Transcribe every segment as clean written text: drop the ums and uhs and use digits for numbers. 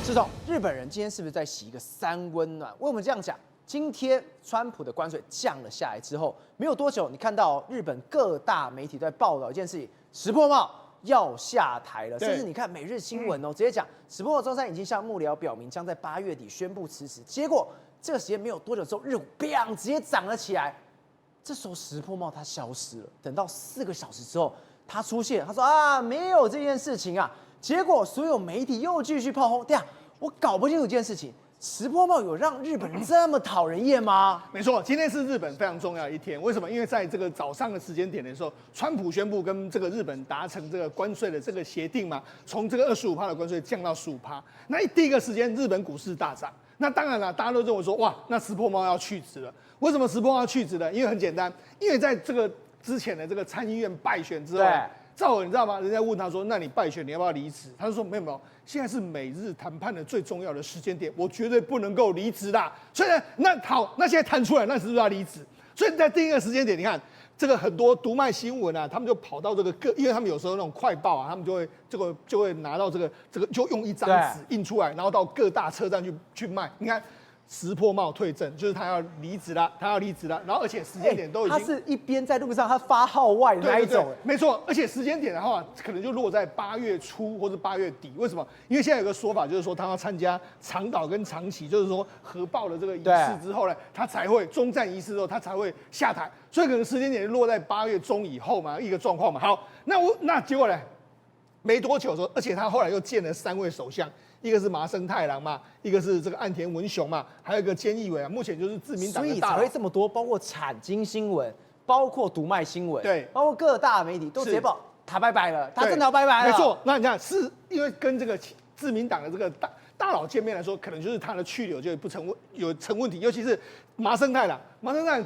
志总，日本人今天是不是在洗一个三温暖？为什么这样讲？今天川普的关税降了下来之后，没有多久，你看到日本各大媒体都在报道一件事情：石破茂要下台了。甚至你看每日新闻直接讲石破茂中山已经向幕僚表明，将在8月底宣布辞职。结果这个时间没有多久之后，日股砰直接涨了起来。这时候石破茂他消失了，等到4个小时之后，他出现，他说啊没有这件事情啊。结果所有媒体又继续炮轰。对啊，我搞不清楚一件事情。石破茂有让日本人这么讨人厌吗？没错，今天是日本非常重要的一天。为什么？因为在这个早上的时间点的时候，川普宣布跟这个日本达成这个关税的这个协定嘛，从这个25%的关税降到15%。那第一个时间，日本股市大涨。那当然了，大家都认为说，哇，那石破茂要去职了。为什么石破茂要去职呢？因为很简单，因为在这个之前的这个参议院败选之后。赵尔，你知道吗？人家问他说：“那你败选，你要不要离职？”他就说：“没有没有，现在是美日谈判的最重要的时间点，我绝对不能够离职的。所以呢，那好，那现在谈出来，那是不是要离职？所以在第一个时间点，你看这个很多读卖新闻啊，他们就跑到这个因为他们有时候那种快报啊，他们就会拿到这个就用一张纸印出来，然后到各大车站去卖。你看。”石破茂退阵，就是他要离职了，然后而且时间点都已经，他是一边在路上，他发号外的那一种，没错，而且时间点的话，可能就落在8月初或者8月底。为什么？因为现在有个说法，就是说他要参加长岛跟长崎，就是说核爆的这个仪式之后呢，他才会终战仪式之后，他才会下台，所以可能时间点落在8月中以后嘛，一个状况嘛。好，那结果呢？没多久说，而且他后来又见了3位首相。一个是麻生太郎嘛，一个是这个岸田文雄嘛，还有一个菅义伟啊，目前就是自民党的大佬。所以才会这么多，包括产经新闻，包括读卖新闻，对，包括各大媒体都直接报他拜拜了，他真的要拜拜了。没错，那你看是因为跟这个自民党的这个大佬见面来说，可能就是他的去留就有成问题，尤其是麻生太郎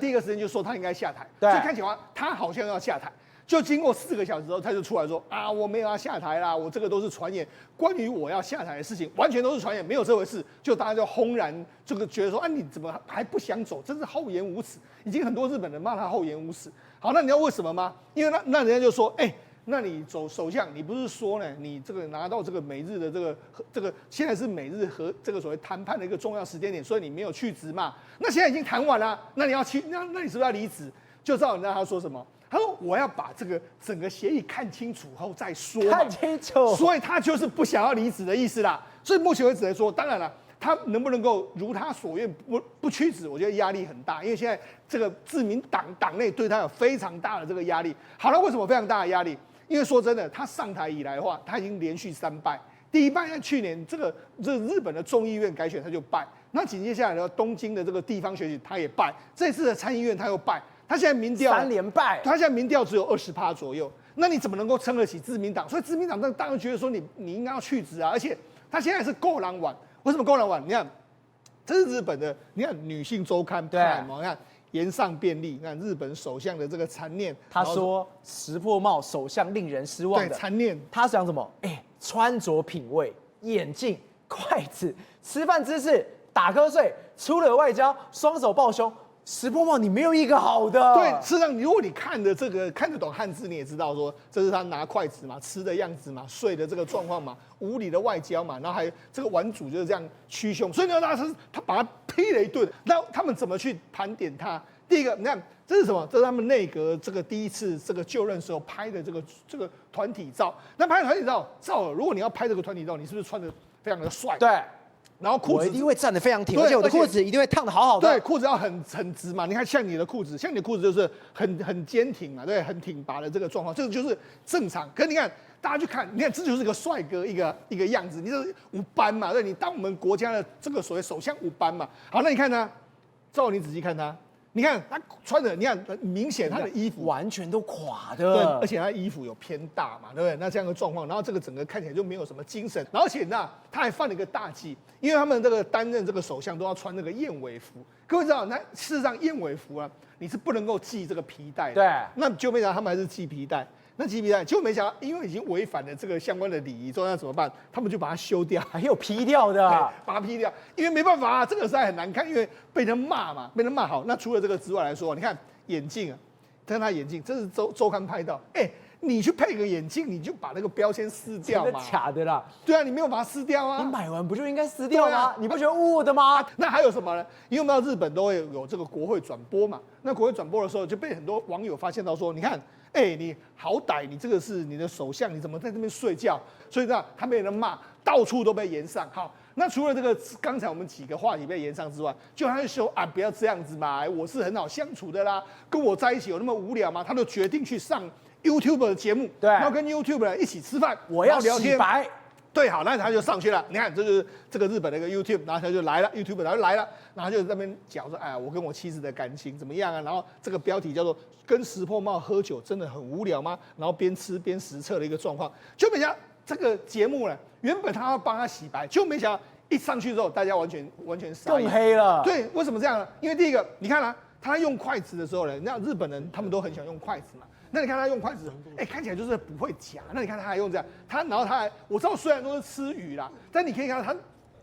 第一个时间就说他应该下台，所以看起来他好像要下台。就经过4个小时之后，他就出来说啊，我没有要下台啦，我这个都是传言，关于我要下台的事情，完全都是传言，没有这回事。就大家就轰然这个觉得说，啊，你怎么还不想走？真是厚颜无耻！已经很多日本人骂他厚颜无耻。好，那你知道为什么吗？因为那人家就说，那你首相，你不是说呢？你这个拿到这个美日的这个现在是美日和这个所谓谈判的一个重要时间点，所以你没有去职嘛？那现在已经谈完了，那你要去，那你是不是要离职？就知道你知道他说什么？他说：“我要把这个整个协议看清楚后再说。”看清楚，所以他就是不想要离职的意思啦。所以目前为止来说，当然了，他能不能够如他所愿不去职，我觉得压力很大，因为现在这个自民党内对他有非常大的这个压力。好了，为什么非常大的压力？因为说真的，他上台以来的话，他已经连续3败。第一败在去年这日本的众议院改选他就败，那紧接下来的东京的这个地方选举他也败，这次的参议院他又败。他现在民调3连败，他现在民调只有20%左右，那你怎么能够撑得起自民党？所以自民党当然觉得说你应该要去职啊，而且他现在是够狼丸，为什么够狼丸？你看，这是日本的，你看女性周刊派嘛，你看岩上便利，你看日本首相的这个残念，他说石破茂首相令人失望的，对残念，他讲什么？穿着品味、眼镜、筷子、吃饭姿势、打瞌睡、粗鲁外交、双手抱胸。石破茂，你没有一个好的。对，事实上，如果你看得懂汉字，你也知道说这是他拿筷子嘛，吃的样子嘛，睡的这个状况嘛，无理的外交嘛，然后还有这个玩主就是这样屈胸，所以呢，他把他批了一顿。那他们怎么去盘点他？第一个，你看这是什么？这是他们内阁这个第一次这个就任时候拍的这个团体照。那拍团体照，如果你要拍这个团体照，你是不是穿的非常的帅？对。然后裤子我一定会站得非常挺，而且我的裤子一定会烫得好好的。对，裤子要很直嘛。你看，像你的裤子就是很坚挺嘛，对，很挺拔的这个状况，这个就是正常。可是你看，大家去看，你看这就是个帅哥一个样子，你这是5班嘛，对，你当我们国家的这个所谓首相5班嘛。好，那你看他，赵你仔细看他。你看他穿的，你看很明显他的衣服完全都垮的，对，而且他衣服有偏大嘛，对不对？那这样的状况，然后这个整个看起来就没有什么精神，而且呢，他还犯了一个大忌，因为他们这个担任这个首相都要穿那个燕尾服，各位知道，那事实上燕尾服啊，你是不能够系这个皮带的，对，那就没想到他们还是系皮带。那系皮带，结果没想到，因为已经违反了这个相关的礼仪，之后那怎么办？他们就把它修掉，还有劈掉的，把它劈掉，因为没办法啊，这个实在很难看，因为被人骂嘛，被人骂好。那除了这个之外来说，你看眼镜啊，看他眼镜，这是周刊拍到，你去配个眼镜，你就把那个标签撕掉真的嘛。假的啦？对啊，你没有把它撕掉啊。你买完不就应该撕掉吗？对啊你不觉得雾的吗？那还有什么呢？因为我们知道日本都会有这个国会转播嘛，那国会转播的时候就被很多网友发现到说，你看，你好歹你这个是你的首相，你怎么在这边睡觉？所以呢，他被人骂，到处都被延上。好，那除了这个刚才我们几个话题被延上之外，就他就说啊，不要这样子嘛，我是很好相处的啦，跟我在一起有那么无聊吗？他就决定去上 YouTube 的节目，对，然后跟 YouTube 人一起吃饭，我要聊天。洗白。对，好，那他就上去了。你看，这就是这个日本的一个 YouTube，然后他就来了 ，YouTube 他就来了，然后他就在那边讲说，哎，我跟我妻子的感情怎么样啊？然后这个标题叫做“跟石破茂喝酒真的很无聊吗？”然后边吃边实测的一个状况，就没想到这个节目呢，原本他要帮他洗白，就没想到一上去之后，大家完全傻眼，更黑了。对，为什么这样呢？因为第一个，你看啊，他用筷子的时候呢，那日本人他们都很喜欢用筷子嘛。那你看他用筷子，看起来就是不会夹。那你看他还用这样，然后他还，我知道虽然都是吃鱼啦，但你可以看到他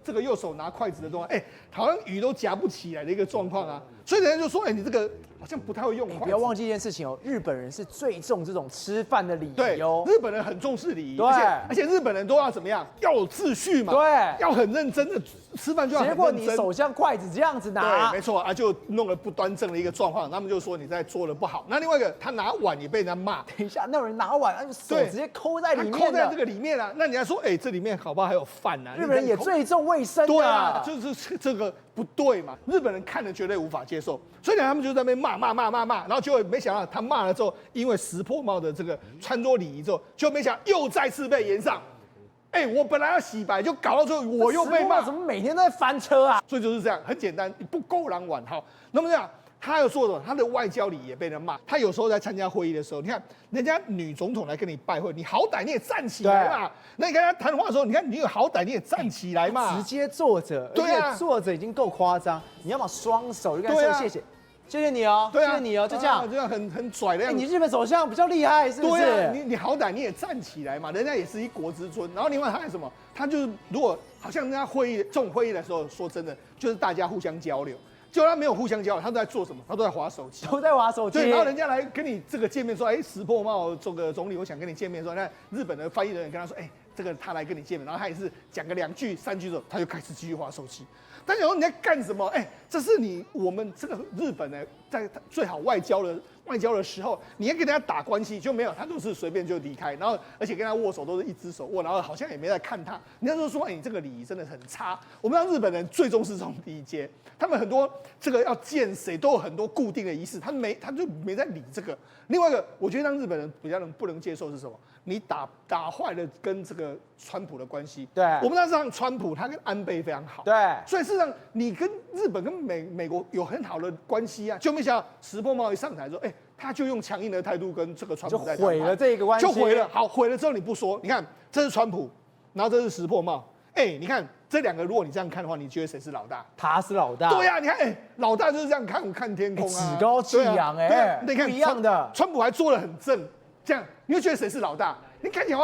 这个右手拿筷子的状况，好像鱼都夹不起来的一个状况啊。所以人家就说，你这个好像不太会用筷子。不要忘记一件事情哦，日本人是最重这种吃饭的礼仪哦。日本人很重视礼仪，对，而且日本人都要怎么样？要有秩序嘛，对，要很认真的吃饭就要很认真。结果你手像筷子这样子拿，对，没错啊，就弄了不端正的一个状况，他们就说你在做的不好。那另外一个，他拿碗也被人家骂。等一下，那有人拿碗，手直接抠在里面，抠在这个里面啊。那你还说，这里面好不好还有饭啊？日本人也最重卫生的。对啊，就是这个不对嘛，日本人看了绝对无法接受，所以呢，他们就在那边骂，然后就没想到他骂了之后，因为石破茂的这个穿着礼仪之后，就没想到又再次被延上。我本来要洗白，就搞到最后我又被骂，怎么每天都在翻车啊？所以就是这样，很简单，不够狼碗好。那么这样，他要做什么？他的外交礼也被人骂。他有时候在参加会议的时候，你看人家女总统来跟你拜会，你好歹你也站起来嘛。那你跟他谈话的时候，你看你有好歹你也站起来嘛。直接坐着，对啊，坐着已经够夸张。你要么双手就跟他说谢谢。谢谢你哦，谢谢你哦，就这样，这样很拽的样子。你日本首相比较厉害，是不是？对啊，你好歹你也站起来嘛，人家也是一国之尊。然后另外他还什么？他就是如果好像人家这种会议的时候，说真的，就是大家互相交流。结果他没有互相交流，他都在做什么？他都在滑手机，都在滑手机。对，然后人家来跟你这个见面说，石破茂这个总理，我想跟你见面。说，那日本的翻译人员跟他说，这个他来跟你见面，然后他也是讲个2句3句之后，他就开始继续滑手机。但有时候你在干什么？这是我们这个日本呢，在最好外交的时候，你要跟人家打关系就没有，他都是随便就离开，然后而且跟他握手都是一只手握，然后好像也没在看他。人家就说，你这个礼仪真的很差。我们让日本人最重视这种礼节，他们很多这个要见谁都有很多固定的仪式，他就没在理这个。另外一个，我觉得让日本人比较不能接受是什么？你打坏了跟这个川普的关系。对，我们那让川普他跟安倍非常好。对，所以事实上你跟日本跟美国有很好的关系啊，就没想到石破茂一上台说，他就用强硬的态度跟这个川普在谈判，就毁了这个关系，就毁了。好，毁了之后你不说，你看这是川普，然后这是石破茂，你看这2个，如果你这样看的话，你觉得谁是老大？他是老大。对呀，你看，老大就是这样看天空啊，趾高气扬，你看不一样的。川普还做得很正，这样你会觉得谁是老大？你看起来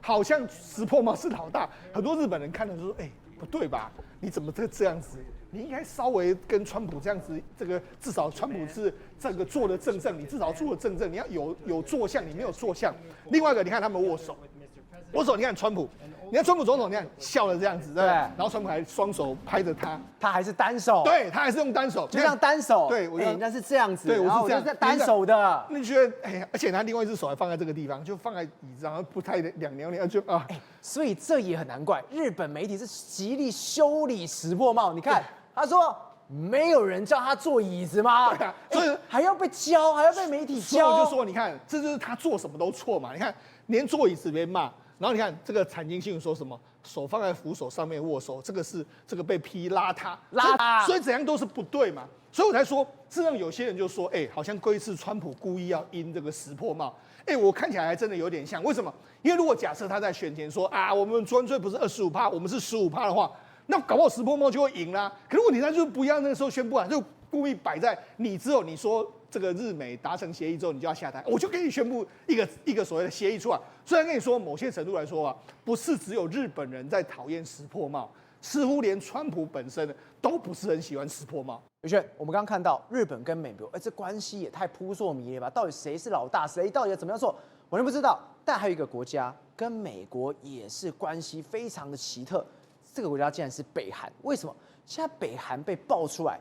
好像石破茂是老大，很多日本人看了就说，不对吧？你怎么这样子？你应该稍微跟川普这样子，这个至少川普是这个做的正正，你至少做的正正，你要有坐相，你没有坐相。另外一个，你看他们握手，你看川普总统，你看笑的这样子，对，然后川普还双手拍着他，他还是单手，对他还是用单手，就像单手，对，那是这样子，对，我是这样单手的。那你觉得，而且他另外一只手还放在这个地方，就放在椅子上，不太两扭就啊，所以这也很难怪，日本媒体是极力修理石破茂。你看，他说没有人叫他坐椅子吗？对啊，所以还要被教，还要被媒体教。所以我就说，你看，这就是他做什么都错嘛。你看，连坐椅子被骂。然后你看这个产经新闻说什么？手放在扶手上面握手，这个被批邋遢，所以怎样都是不对嘛。所以我才说，事实上有些人就说，好像这一次川普故意要阴这个石破茂，我看起来还真的有点像。为什么？因为如果假设他在选前说啊，我们关税不是25%，我们是15%的话，那搞不好石破茂就会赢啦。可是问题他就是不要那个时候宣布啊，就故意摆在你之后，你说这个日美达成协议之后，你就要下台，我就给你宣布一个所谓的协议出来。虽然跟你说，某些程度来说啊，不是只有日本人在讨厌石破茂，似乎连川普本身都不是很喜欢石破茂。宇轩，我们刚刚看到日本跟美国，这关系也太扑朔迷离了吧？到底谁是老大？谁到底要怎么样做？完全不知道。但还有一个国家跟美国也是关系非常的奇特，这个国家竟然是北韩。为什么？现在北韩被爆出来，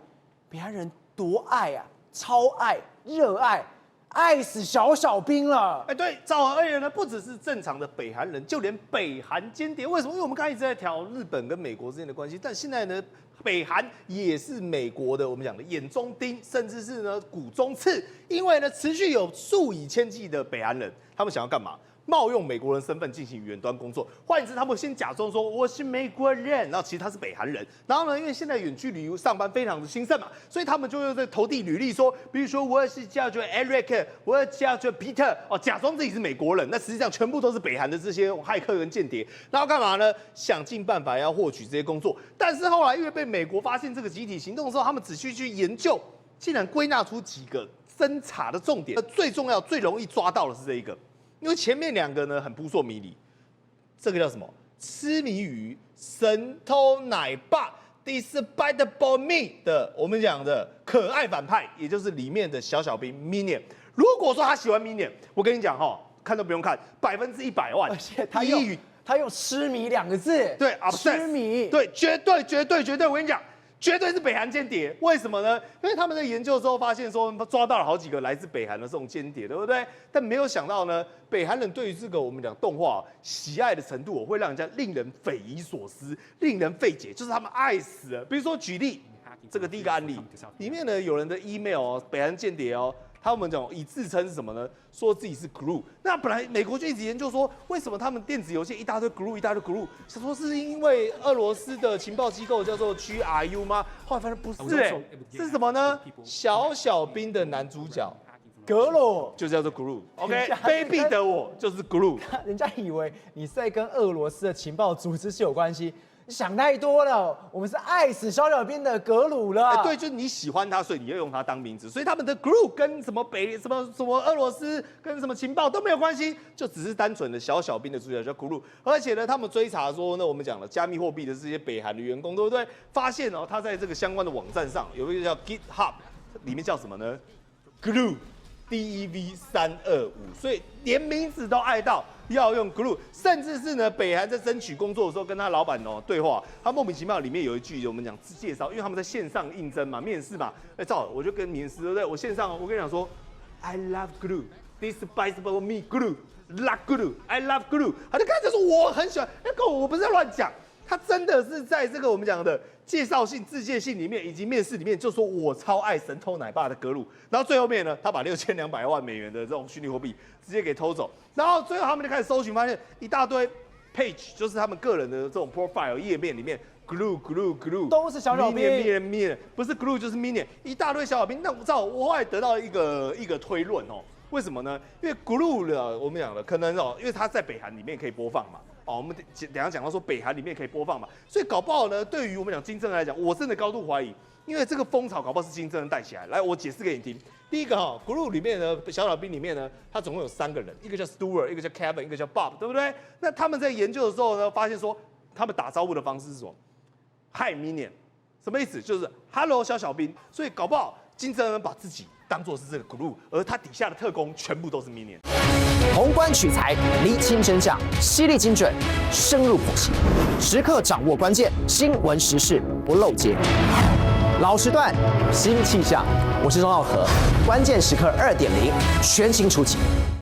北韩人多爱啊，超爱、热爱。爱死小兵了！对，照而言呢，不只是正常的北韩人，就连北韩间谍，为什么？因为我们刚才一直在调日本跟美国之间的关系，但现在呢，北韩也是美国的我们讲的眼中钉，甚至是呢骨中刺，因为呢，持续有数以千计的北韩人，他们想要干嘛？冒用美国人身份进行远端工作，换言之，他们先假装说我是美国人，然后其实他是北韩人。然后呢，因为现在远距离上班非常的兴盛嘛，所以他们就又在投递履历说，比如说我是叫做 Eric， 我叫做 Peter， 假装自己是美国人，那实际上全部都是北韩的这些骇客跟间谍。然后干嘛呢？想尽办法要获取这些工作。但是后来因为被美国发现这个集体行动的时候，他们仔细去研究，竟然归纳出几个侦查的重点。最重要、最容易抓到的是这一个。因为前面2个呢很扑朔迷离，这个叫什么？痴迷于神偷奶爸 Despicable Me 的我们讲的可爱反派，也就是里面的小兵 Minion。如果说他喜欢 Minion， 我跟你讲看都不用看，100%万，而且他用痴迷2个字，对，痴迷，对，绝对，我跟你讲。绝对是北韩间谍，为什么呢？因为他们在研究之后发现说，抓到了好几个来自北韩的这种间谍，对不对？但没有想到呢，北韩人对于这个我们讲动画喜爱的程度，会让人家令人匪夷所思、令人费解，就是他们爱死了。比如说举例，这个第一个案例里面呢，有人的 email 北韩间谍他们讲以自称是什么呢？说自己是 GRU。那本来美国就一直研究说，为什么他们电子邮件一大堆 GRU， 一大堆 GRU， 想说是因为俄罗斯的情报机构叫做 GRU 吗？后来发现不是，是什么呢？小兵的男主角格鲁就叫做 GRU。OK， 卑鄙的我就是 GRU。人家以为你是在跟俄罗斯的情报组织是有关系。想太多了，我们是爱死小兵的格鲁了。对，就是你喜欢他，所以你要用他当名字。所以他们的 GRU 跟什么俄罗斯跟什么情报都没有关系，就只是单纯的小兵的主角叫 GRU。而且呢，他们追查说呢，我们讲了加密货币的这些北韩的员工，对不对？发现他在这个相关的网站上有一个叫 GitHub， 里面叫什么呢 ？GRU DEV325，所以连名字都爱到要用 GRU， 甚至是呢，北韩在争取工作的时候跟他老板对话，他莫名其妙里面有一句我们讲介绍，因为他们在线上应征嘛，面试嘛，我就跟面试对不对？我线上我跟你讲说 ，I love GRU, despicable me GRU, love GRU, I love GRU， 他就跟他说我很喜欢，我不是在乱讲。他真的是在这个我们讲的介绍信、自荐信里面，以及面试里面，就说我超爱神偷奶爸的格鲁。然后最后面呢，他把6200万美元的这种虚拟货币直接给偷走。然后最后他们就开始搜寻，发现一大堆 page， 就是他们个人的这种 profile 页面里面 ，glue 都是小兵 ，minion 不是 glue 就是 minion， 一大堆小兵。那我知道，我后来得到一个推论为什么呢？因为 glue 的我们讲的可能因为它在北韩里面可以播放嘛。我们等一下讲到说北韩里面可以播放嘛，所以搞不好呢，对于我们讲金正恩来讲，我真的高度怀疑，因为这个风潮搞不好是金正恩带起来。来，我解释给你听。第一个GRU 里面呢，小兵里面呢，他总共有3个人，一个叫 Stewart， 一个叫 Kevin， 一个叫 Bob， 对不对？那他们在研究的时候呢，发现说他们打招呼的方式是什么 ？Hi Minion， 什么意思？就是 Hello 小兵。所以搞不好金正恩把自己当作是这个 GRU， 而他底下的特工全部都是 Minion。宏观取材，厘清真相，犀利精准，深入剖析，时刻掌握关键，新闻时事不漏接。老时段，新气象，我是钟浩和，关键时刻2.0，全新出击。